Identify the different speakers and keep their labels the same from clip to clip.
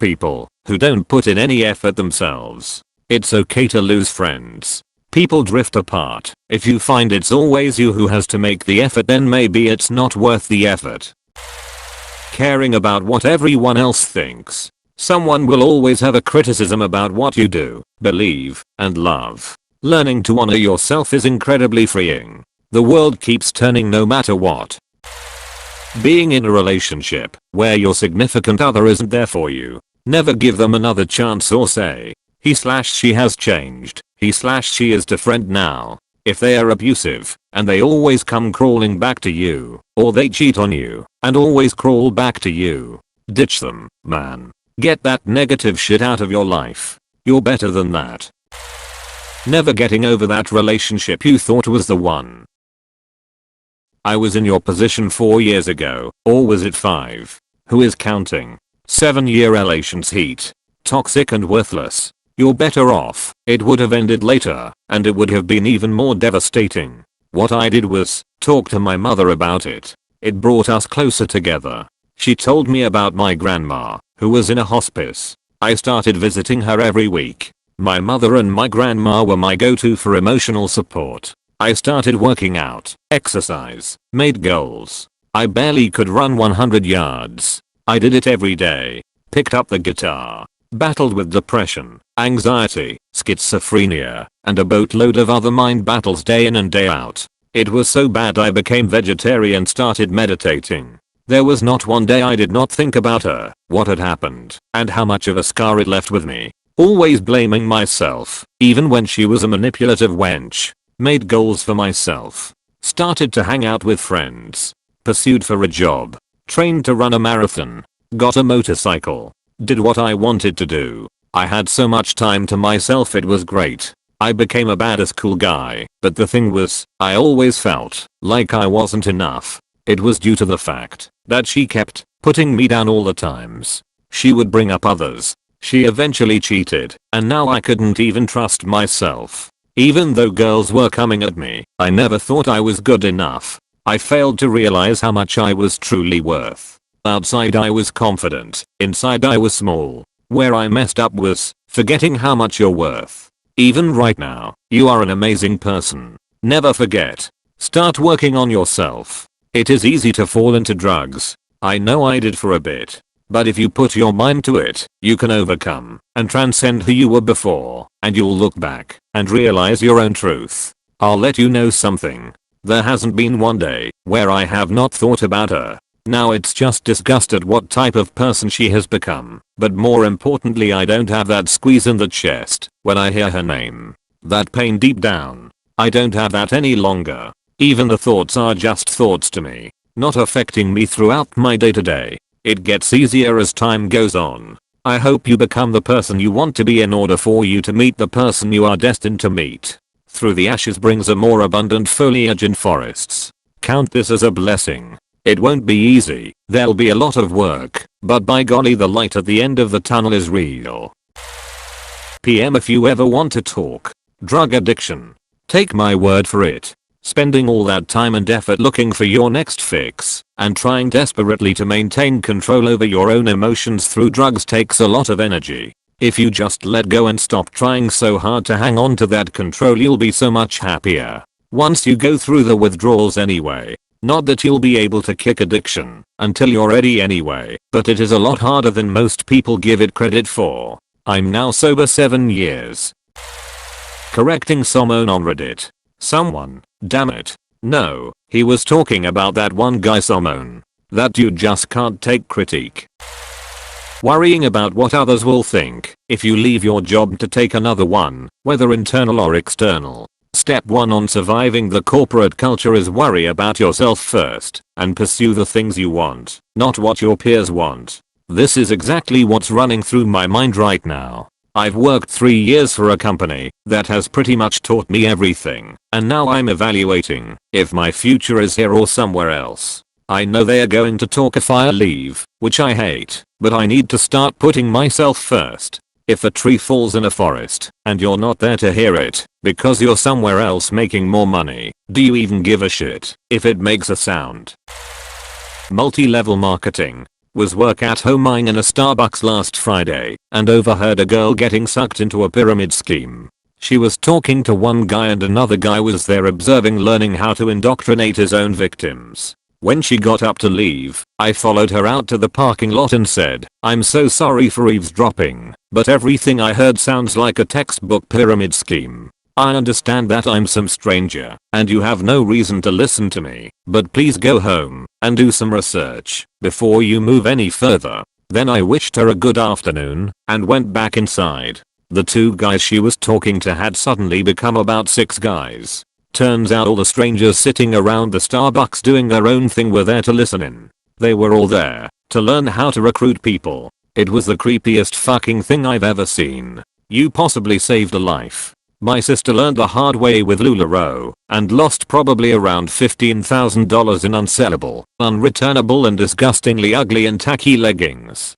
Speaker 1: people who don't put in any effort themselves. It's okay to lose friends. People drift apart. If you find it's always you who has to make the effort, then maybe it's not worth the effort. Caring about what everyone else thinks. Someone will always have a criticism about what you do, believe, and love. Learning to honor yourself is incredibly freeing. The world keeps turning no matter what. Being in a relationship where your significant other isn't there for you. Never give them another chance or say, he/she has changed, he/she is different now. If they are abusive, and they always come crawling back to you, or they cheat on you, and always crawl back to you, ditch them, man. Get that negative shit out of your life. You're better than that. Never getting over that relationship you thought was the one. I was in your position 4 years ago, or was it 5? Who is counting? 7-year relations heat. Toxic and worthless. You're better off. It would have ended later, and it would have been even more devastating. What I did was talk to my mother about it. It brought us closer together. She told me about my grandma, who was in a hospice. I started visiting her every week. My mother and my grandma were my go-to for emotional support. I started working out, exercise, made goals. I barely could run 100 yards. I did it every day. Picked up the guitar. Battled with depression, anxiety, schizophrenia, and a boatload of other mind battles day in and day out. It was so bad I became vegetarian and started meditating. There was not one day I did not think about her, what had happened, and how much of a scar it left with me. Always blaming myself, even when she was a manipulative wench. Made goals for myself. Started to hang out with friends. Pursued for a job. Trained to run a marathon. Got a motorcycle. Did what I wanted to do. I had so much time to myself, it was great. I became a badass cool guy, but the thing was, I always felt like I wasn't enough. It was due to the fact that she kept putting me down all the times. She would bring up others. She eventually cheated, and now I couldn't even trust myself. Even though girls were coming at me, I never thought I was good enough. I failed to realize how much I was truly worth. Outside I was confident, inside I was small. Where I messed up was forgetting how much you're worth. Even right now, you are an amazing person. Never forget. Start working on yourself. It is easy to fall into drugs. I know I did for a bit. But if you put your mind to it, you can overcome and transcend who you were before, and you'll look back and realize your own truth. I'll let you know something. There hasn't been one day where I have not thought about her. Now it's just disgust at what type of person she has become, but more importantly I don't have that squeeze in the chest when I hear her name. That pain deep down. I don't have that any longer. Even the thoughts are just thoughts to me, not affecting me throughout my day to day. It gets easier as time goes on. I hope you become the person you want to be in order for you to meet the person you are destined to meet. Through the ashes brings a more abundant foliage in forests. Count this as a blessing. It won't be easy, there'll be a lot of work, but by golly the light at the end of the tunnel is real. PM if you ever want to talk drug addiction. Take my word for it. Spending all that time and effort looking for your next fix and trying desperately to maintain control over your own emotions through drugs takes a lot of energy. If you just let go and stop trying so hard to hang on to that control, you'll be so much happier. Once you go through the withdrawals anyway. Not that you'll be able to kick addiction until you're ready anyway, but it is a lot harder than most people give it credit for. I'm now sober 7 years. Correcting someone on Reddit. Someone, damn it. No, he was talking about that one guy someone. That dude just can't take critique. Worrying about what others will think if you leave your job to take another one, whether internal or external. Step 1 on surviving the corporate culture is worry about yourself first and pursue the things you want, not what your peers want. This is exactly what's running through my mind right now. I've worked 3 years for a company that has pretty much taught me everything, and now I'm evaluating if my future is here or somewhere else. I know they are going to talk if I leave, which I hate, but I need to start putting myself first. If a tree falls in a forest and you're not there to hear it because you're somewhere else making more money, do you even give a shit if it makes a sound? Multi-level marketing. Was work at homing in a Starbucks last Friday and overheard a girl getting sucked into a pyramid scheme. She was talking to one guy and another guy was there observing, learning how to indoctrinate his own victims. When she got up to leave, I followed her out to the parking lot and said, "I'm so sorry for eavesdropping, but everything I heard sounds like a textbook pyramid scheme. I understand that I'm some stranger and you have no reason to listen to me, but please go home and do some research before you move any further." Then I wished her a good afternoon and went back inside. The 2 guys she was talking to had suddenly become about 6 guys. Turns out all the strangers sitting around the Starbucks doing their own thing were there to listen in. They were all there to learn how to recruit people. It was the creepiest fucking thing I've ever seen. You possibly saved a life. My sister learned the hard way with LuLaRoe and lost probably around $15,000 in unsellable, unreturnable and disgustingly ugly and tacky leggings.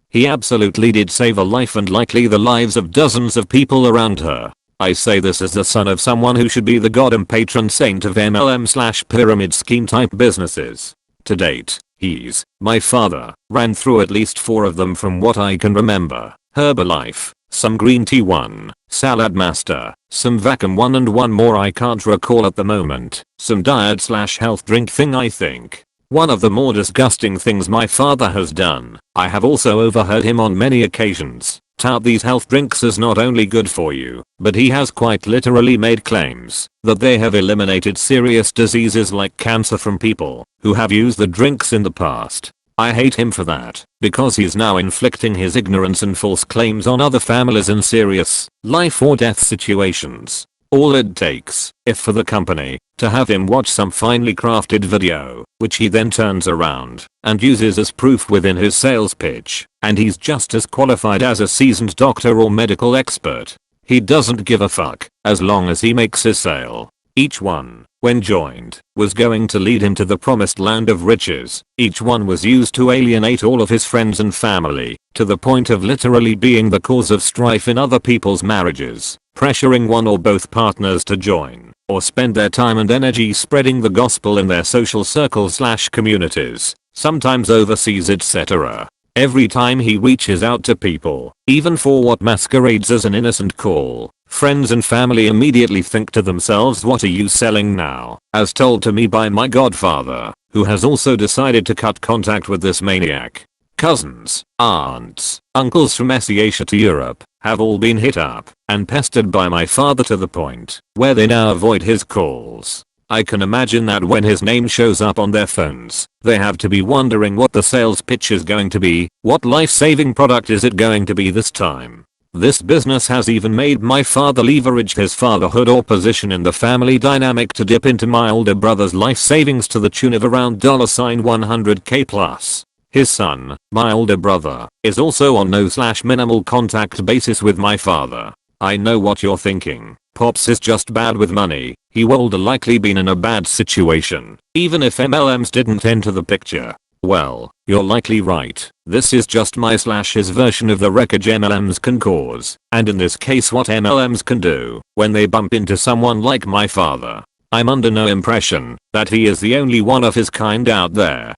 Speaker 1: He absolutely did save a life and likely the lives of dozens of people around her. I say this as the son of someone who should be the god and patron saint of MLM/pyramid scheme type businesses. To date, he's, my father, ran through at least 4 of them from what I can remember. Herbalife, some green tea one, Salad Master, some vacuum one and one more I can't recall at the moment, some diet/health drink thing I think. One of the more disgusting things my father has done, I have also overheard him on many occasions tout these health drinks as not only good for you, but he has quite literally made claims that they have eliminated serious diseases like cancer from people who have used the drinks in the past. I hate him for that, because he's now inflicting his ignorance and false claims on other families in serious, life or death situations. All it takes, if for the company, to have him watch some finely crafted video, which he then turns around and uses as proof within his sales pitch, and he's just as qualified as a seasoned doctor or medical expert. He doesn't give a fuck, as long as he makes his sale. Each one, when joined, was going to lead him to the promised land of riches. Each one was used to alienate all of his friends and family, to the point of literally being the cause of strife in other people's marriages, pressuring one or both partners to join, or spend their time and energy spreading the gospel in their social circles/communities, sometimes overseas etc. Every time he reaches out to people, even for what masquerades as an innocent call, friends and family immediately think to themselves, what are you selling now? As told to me by my godfather, who has also decided to cut contact with this maniac. Cousins, aunts, uncles from Asia to Europe have all been hit up and pestered by my father to the point where they now avoid his calls. I can imagine that when his name shows up on their phones, they have to be wondering what the sales pitch is going to be, what life-saving product is it going to be this time. This business has even made my father leverage his fatherhood or position in the family dynamic to dip into my older brother's life savings to the tune of around $100k plus. His son, my older brother, is also on no/minimal contact basis with my father. I know what you're thinking. Pops is just bad with money. He would likely been in a bad situation, even if MLMs didn't enter the picture. Well, you're likely right. This is just my/his version of the wreckage MLMs can cause, and in this case what MLMs can do when they bump into someone like my father. I'm under no impression that he is the only one of his kind out there.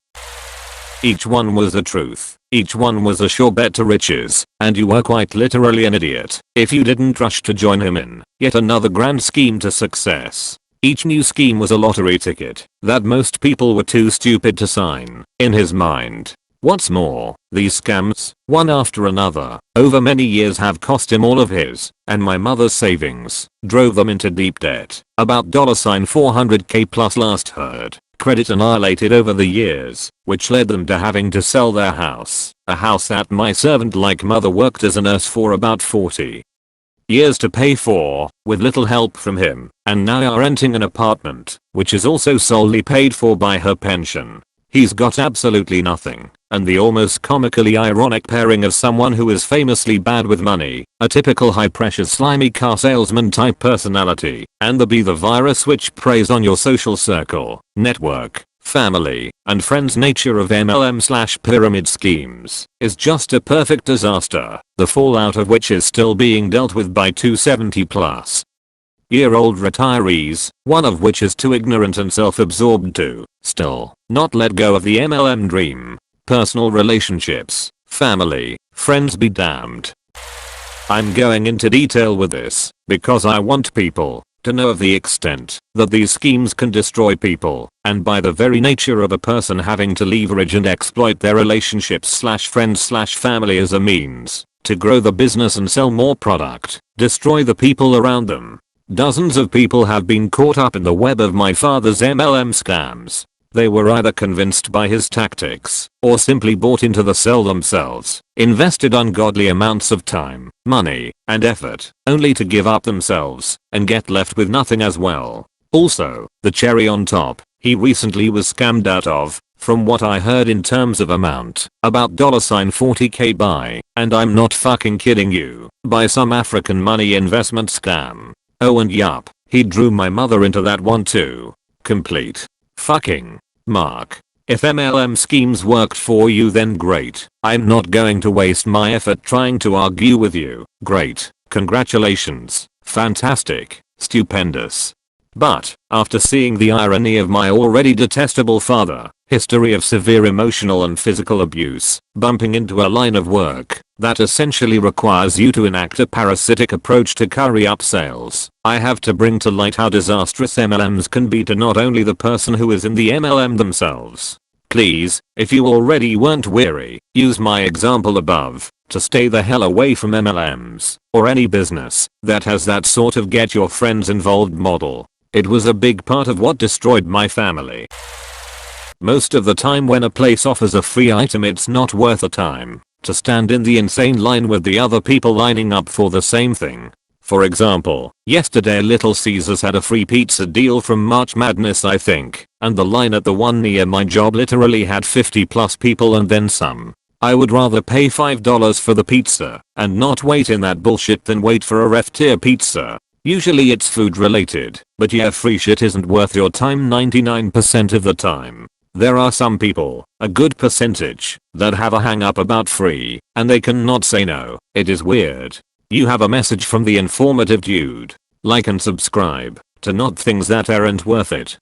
Speaker 1: Each one was the truth. Each one was a sure bet to riches, and you were quite literally an idiot if you didn't rush to join him in yet another grand scheme to success. Each new scheme was a lottery ticket that most people were too stupid to sign, in his mind. What's more, these scams, one after another, over many years have cost him all of his and my mother's savings, drove them into deep debt, about $400k plus last heard. Credit annihilated over the years, which led them to having to sell their house, a house that my servant-like mother worked as a nurse for about 40 years to pay for, with little help from him, and now are renting an apartment, which is also solely paid for by her pension. He's got absolutely nothing, and the almost comically ironic pairing of someone who is famously bad with money, a typical high-pressure slimy car salesman type personality, and the virus which preys on your social circle, network, family, and friends nature of MLM/pyramid schemes, is just a perfect disaster, the fallout of which is still being dealt with by 270 plus. year-old retirees, one of which is too ignorant and self-absorbed to, still, not let go of the MLM dream. Personal relationships, family, friends be damned. I'm going into detail with this because I want people to know of the extent that these schemes can destroy people, and by the very nature of a person having to leverage and exploit their relationships/friends/family as a means to grow the business and sell more product, destroy the people around them. Dozens of people have been caught up in the web of my father's MLM scams. They were either convinced by his tactics, or simply bought into the sell themselves, invested ungodly amounts of time, money, and effort, only to give up themselves, and get left with nothing as well. Also, the cherry on top, he recently was scammed out of, from what I heard in terms of amount, about $40k by, and I'm not fucking kidding you, by some African money investment scam. Oh and yup, he drew my mother into that one too. Complete. Fucking Mark. If MLM schemes worked for you then great. I'm not going to waste my effort trying to argue with you. Great. Congratulations. Fantastic. Stupendous. But, after seeing the irony of my already detestable father, history of severe emotional and physical abuse, bumping into a line of work that essentially requires you to enact a parasitic approach to curry up sales, I have to bring to light how disastrous MLMs can be to not only the person who is in the MLM themselves. Please, if you already weren't weary, use my example above to stay the hell away from MLMs, or any business that has that sort of get your friends involved model. It was a big part of what destroyed my family. Most of the time when a place offers a free item it's not worth the time to stand in the insane line with the other people lining up for the same thing. For example, yesterday Little Caesars had a free pizza deal from March Madness I think, and the line at the one near my job literally had 50 plus people and then some. I would rather pay $5 for the pizza and not wait in that bullshit than wait for a ref tier pizza. Usually it's food related, but yeah, free shit isn't worth your time 99% of the time. There are some people, a good percentage, that have a hang up about free, and they cannot say no. It is weird. You have a message from the informative dude. Like and subscribe to not things that aren't worth it.